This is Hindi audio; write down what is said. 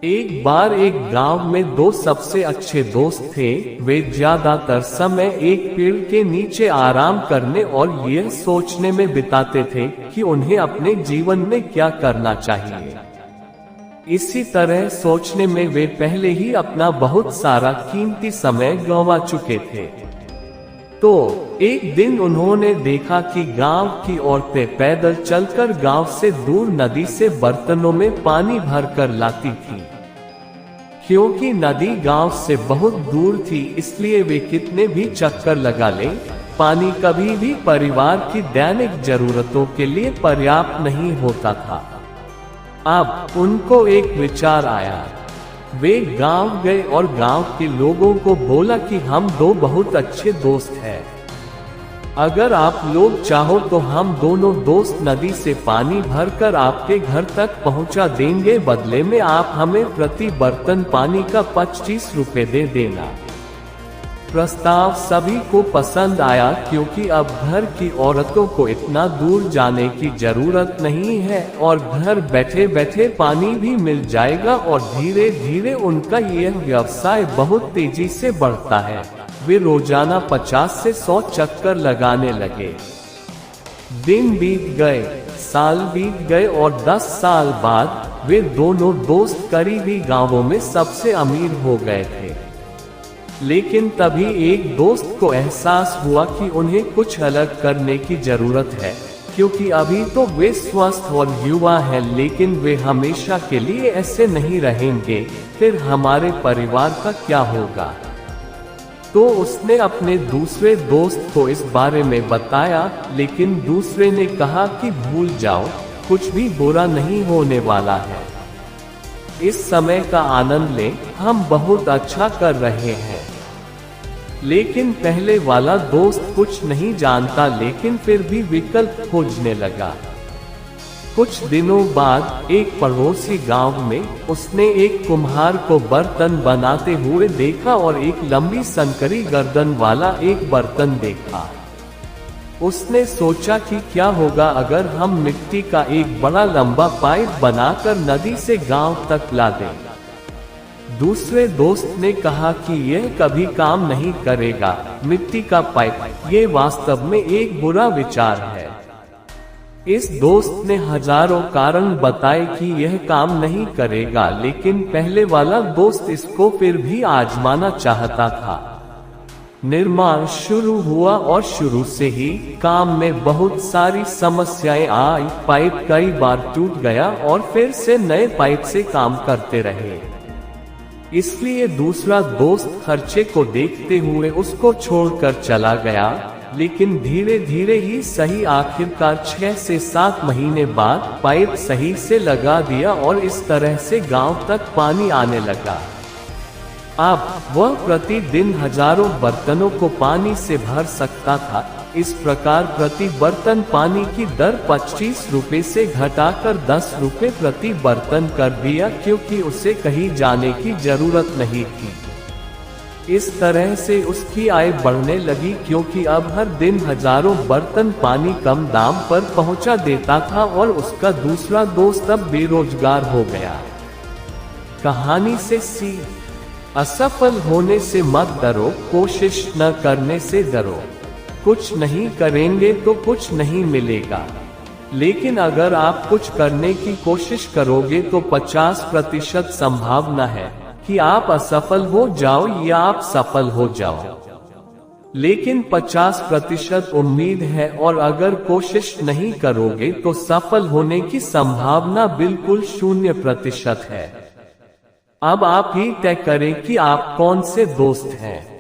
एक बार एक गांव में दो सबसे अच्छे दोस्त थे। वे ज्यादातर समय एक पेड़ के नीचे आराम करने और यह सोचने में बिताते थे कि उन्हें अपने जीवन में क्या करना चाहिए। इसी तरह सोचने में वे पहले ही अपना बहुत सारा कीमती समय गंवा चुके थे। तो एक दिन उन्होंने देखा कि गांव की औरतें पैदल चलकर गांव से दूर नदी से बर्तनों में पानी भरकर लाती थी। क्योंकि नदी गांव से बहुत दूर थी, इसलिए वे कितने भी चक्कर लगा लें, पानी कभी भी परिवार की दैनिक जरूरतों के लिए पर्याप्त नहीं होता था। अब उनको एक विचार आया। वे गांव गए और गांव के लोगों को बोला कि हम दो बहुत अच्छे दोस्त हैं। अगर आप लोग चाहो तो हम दोनों दोस्त नदी से पानी भरकर आपके घर तक पहुंचा देंगे, बदले में आप हमें प्रति बर्तन पानी का 25 रुपए दे देना। प्रस्ताव सभी को पसंद आया, क्योंकि अब घर की औरतों को इतना दूर जाने की जरूरत नहीं है और घर बैठे बैठे पानी भी मिल जाएगा और धीरे धीरे उनका यह व्यवसाय बहुत तेजी से बढ़ता है। वे रोजाना 50 से 100 चक्कर लगाने लगे। दिन बीत गए, साल बीत गए और 10 साल बाद वे दोनों दोस्त करीबी गांवों में सबसे अमीर हो गए थे। लेकिन तभी एक दोस्त को एहसास हुआ कि उन्हें कुछ अलग करने की जरूरत है, क्योंकि अभी तो वे स्वस्थ और युवा हैं, लेकिन वे हमेशा के लिए ऐसे नहीं रहेंगे। फिर हमारे परिवार का क्या होगा? तो उसने अपने दूसरे दोस्त को इस बारे में बताया, लेकिन दूसरे ने कहा कि भूल जाओ, कुछ भी बुरा नहीं होने वाला है। इस समय का आनंद लें, हम बहुत अच्छा कर रहे हैं। लेकिन पहले वाला दोस्त कुछ नहीं जानता, लेकिन फिर भी विकल्प खोजने लगा। कुछ दिनों बाद एक पड़ोसी गांव में उसने एक कुम्हार को बर्तन बनाते हुए देखा और एक लंबी संकरी गर्दन वाला एक बर्तन देखा। उसने सोचा कि क्या होगा अगर हम मिट्टी का एक बड़ा लंबा पाइप बनाकर नदी से गांव तक ला दें। दूसरे दोस्त ने कहा कि यह कभी काम नहीं करेगा, मिट्टी का पाइप, ये वास्तव में एक बुरा विचार है। इस दोस्त ने हजारों कारण बताए कि यह काम नहीं करेगा, लेकिन पहले वाला दोस्त इसको फिर भी आजमाना चाहता था। निर्माण शुरू हुआ और शुरू से ही काम में बहुत सारी समस्याएं आई। पाइप कई बार टूट गया और फिर से नए पाइप से काम करते रहे। इसलिए दूसरा दोस्त खर्चे को देखते हुए उसको छोड़कर चला गया। लेकिन धीरे धीरे ही सही, आखिरकार 6 से 7 महीने बाद पाइप सही से लगा दिया और इस तरह से गांव तक पानी आने लगा। अब वह प्रतिदिन हजारों बर्तनों को पानी से भर सकता था। इस प्रकार प्रति बर्तन पानी की दर 25 रुपए से घटाकर 10 रुपए प्रति बर्तन कर दिया, क्योंकि उसे कहीं जाने की जरूरत नहीं थी। इस तरह से उसकी आय बढ़ने लगी, क्योंकि अब हर दिन हजारों बर्तन पानी कम दाम पर पहुंचा देता था और उसका दूसरा दोस्त अब बेरोजगार हो गया। कहानी से सीख, असफल होने से मत डरो, कोशिश न करने से डरो। कुछ नहीं करेंगे तो कुछ नहीं मिलेगा, लेकिन अगर आप कुछ करने की कोशिश करोगे तो 50% संभावना है कि आप असफल हो जाओ या आप सफल हो जाओ। लेकिन 50% उम्मीद है, और अगर कोशिश नहीं करोगे तो सफल होने की संभावना बिल्कुल 0% है। अब आप ही तय करें कि आप कौन से दोस्त हैं।